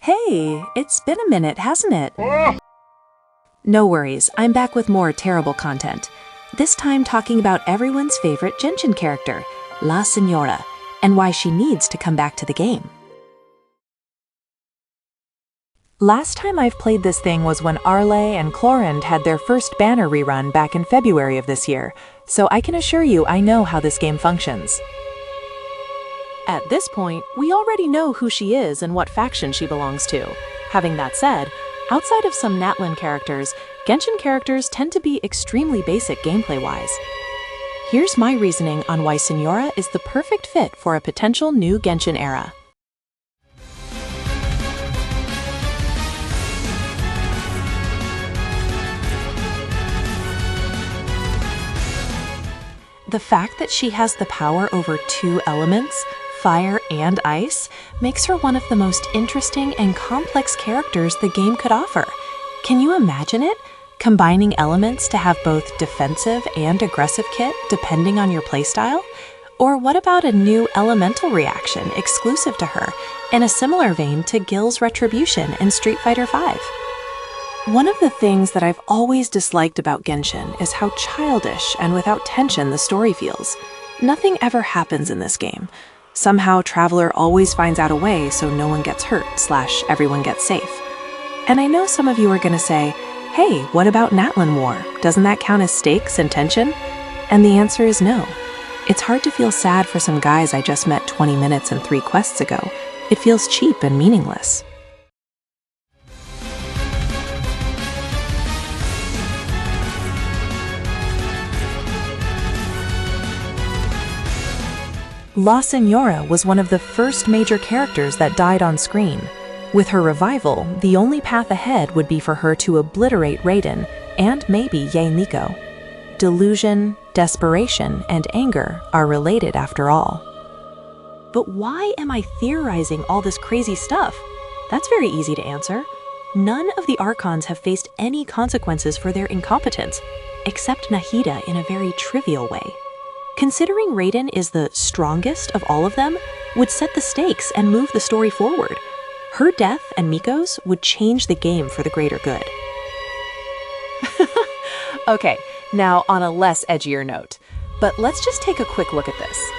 Hey, it's been a minute, hasn't it? No worries, I'm back with more terrible content. This time talking about everyone's favorite Genshin character, La Signora, and why she needs to come back to the game. Last time I've played this thing was when Arle and Clorinde had their first banner rerun back in February of this year, so I can assure you I know how this game functions. At this point, we already know who she is and what faction she belongs to. Having that said, outside of some Natlan characters, Genshin characters tend to be extremely basic gameplay-wise. Here's my reasoning on why Signora is the perfect fit for a potential new Genshin era. The fact that she has the power over two elements, fire and ice, makes her one of the most interesting and complex characters the game could offer. Can you imagine it? Combining elements to have both defensive and aggressive kit depending on your playstyle? Or what about a new elemental reaction exclusive to her, in a similar vein to Gil's Retribution in Street Fighter V? One of the things that I've always disliked about Genshin is how childish and without tension the story feels. Nothing ever happens in this game. Somehow Traveler always finds out a way so no one gets hurt / everyone gets safe. And I know some of you are gonna say, hey, what about Natlan War? Doesn't that count as stakes and tension? And the answer is no. It's hard to feel sad for some guys I just met 20 minutes and 3 quests ago. It feels cheap and meaningless. La Signora was one of the first major characters that died on screen. With her revival, the only path ahead would be for her to obliterate Raiden, and maybe Yae Miko. Delusion, desperation, and anger are related after all. But why am I theorizing all this crazy stuff? That's very easy to answer. None of the Archons have faced any consequences for their incompetence, except Nahida in a very trivial way. Considering Raiden is the strongest of all of them, would set the stakes and move the story forward. Her death and Miko's would change the game for the greater good. Okay, now on a less edgier note, but let's just take a quick look at this.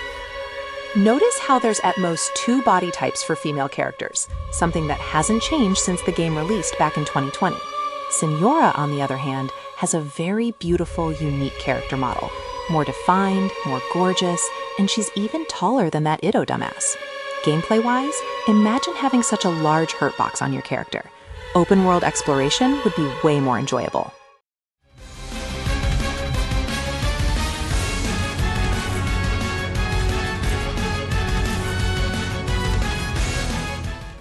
Notice how there's at most 2 body types for female characters, something that hasn't changed since the game released back in 2020. Signora, on the other hand, has a very beautiful, unique character model. More defined, more gorgeous, and she's even taller than that Itto dumbass. Gameplay-wise, imagine having such a large hurt box on your character. Open-world exploration would be way more enjoyable.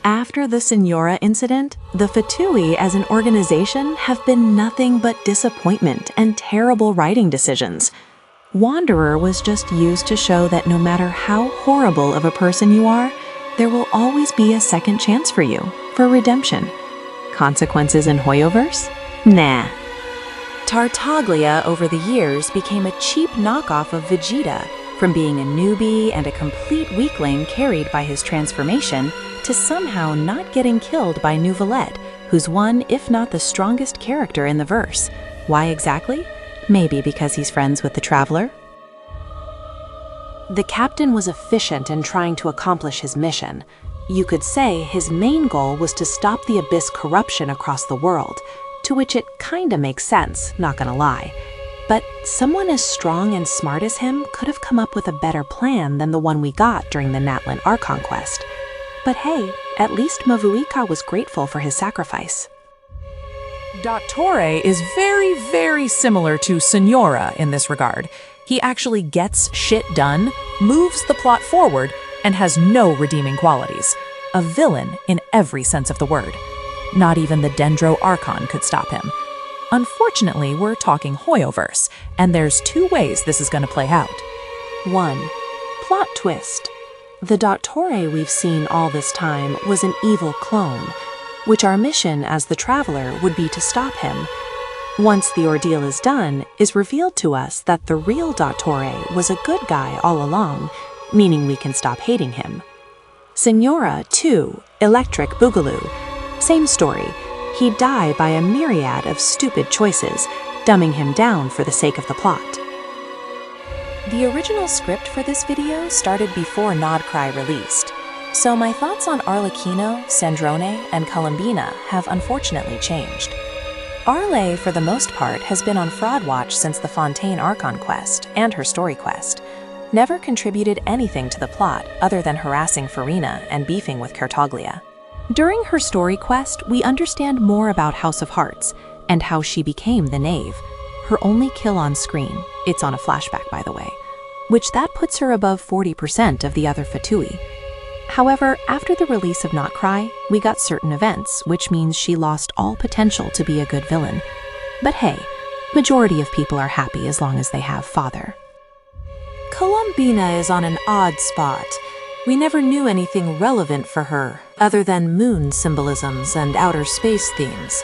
After the Signora incident, the Fatui as an organization have been nothing but disappointment and terrible writing decisions. Wanderer was just used to show that no matter how horrible of a person you are, there will always be a second chance for you, for redemption. Consequences in Hoyoverse? Nah. Tartaglia over the years became a cheap knockoff of Vegeta, from being a newbie and a complete weakling carried by his transformation to somehow not getting killed by Neuvillette, who's one, if not the strongest character in the verse. Why exactly? Maybe because he's friends with the Traveler? The captain was efficient in trying to accomplish his mission. You could say his main goal was to stop the Abyss corruption across the world, to which it kinda makes sense, not gonna lie. But someone as strong and smart as him could have come up with a better plan than the one we got during the Natlan Archon quest. But hey, at least Mavuika was grateful for his sacrifice. Dottore is very similar to Signora in this regard. He actually gets shit done, moves the plot forward, and has no redeeming qualities. A villain in every sense of the word. Not even the Dendro Archon could stop him. Unfortunately, we're talking Hoyoverse, and there's 2 ways this is going to play out. 1. Plot twist. The Dottore we've seen all this time was an evil clone, which our mission as the Traveler would be to stop him. Once the ordeal is done, is revealed to us that the real Dottore was a good guy all along, meaning we can stop hating him. Signora, too, Electric Boogaloo, Same story. He'd die by a myriad of stupid choices, dumbing him down for the sake of the plot. The original script for this video started before Nod Cry released, so my thoughts on Arlecchino, Sandrone, and Columbina have unfortunately changed. Arle, for the most part, has been on Fraud Watch since the Fontaine Archon quest and her story quest, never contributed anything to the plot other than harassing Farina and beefing with Cartaglia. During her story quest, we understand more about House of Hearts and how she became the Knave. Her only kill on screen, it's on a flashback by the way, which that puts her above 40% of the other Fatui. However, after the release of Not Cry, we got certain events, which means she lost all potential to be a good villain. But hey, majority of people are happy as long as they have father. Columbina is on an odd spot. We never knew anything relevant for her, other than moon symbolisms and outer space themes.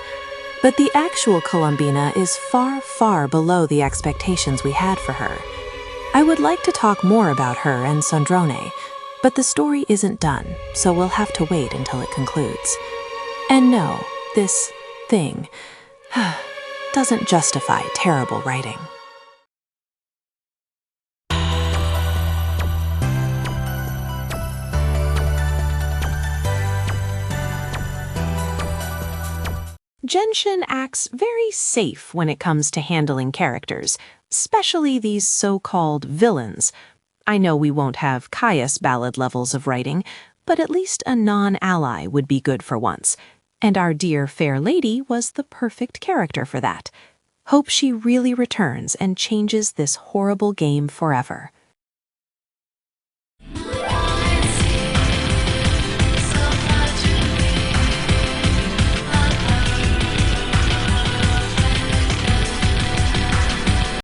But the actual Columbina is far, far below the expectations we had for her. I would like to talk more about her and Sandrone, but the story isn't done, so we'll have to wait until it concludes. And no, this thing doesn't justify terrible writing. Genshin acts very safe when it comes to handling characters, especially these so-called villains. I know we won't have Caius ballad levels of writing, but at least a non-ally would be good for once. And our dear fair lady was the perfect character for that. Hope she really returns and changes this horrible game forever.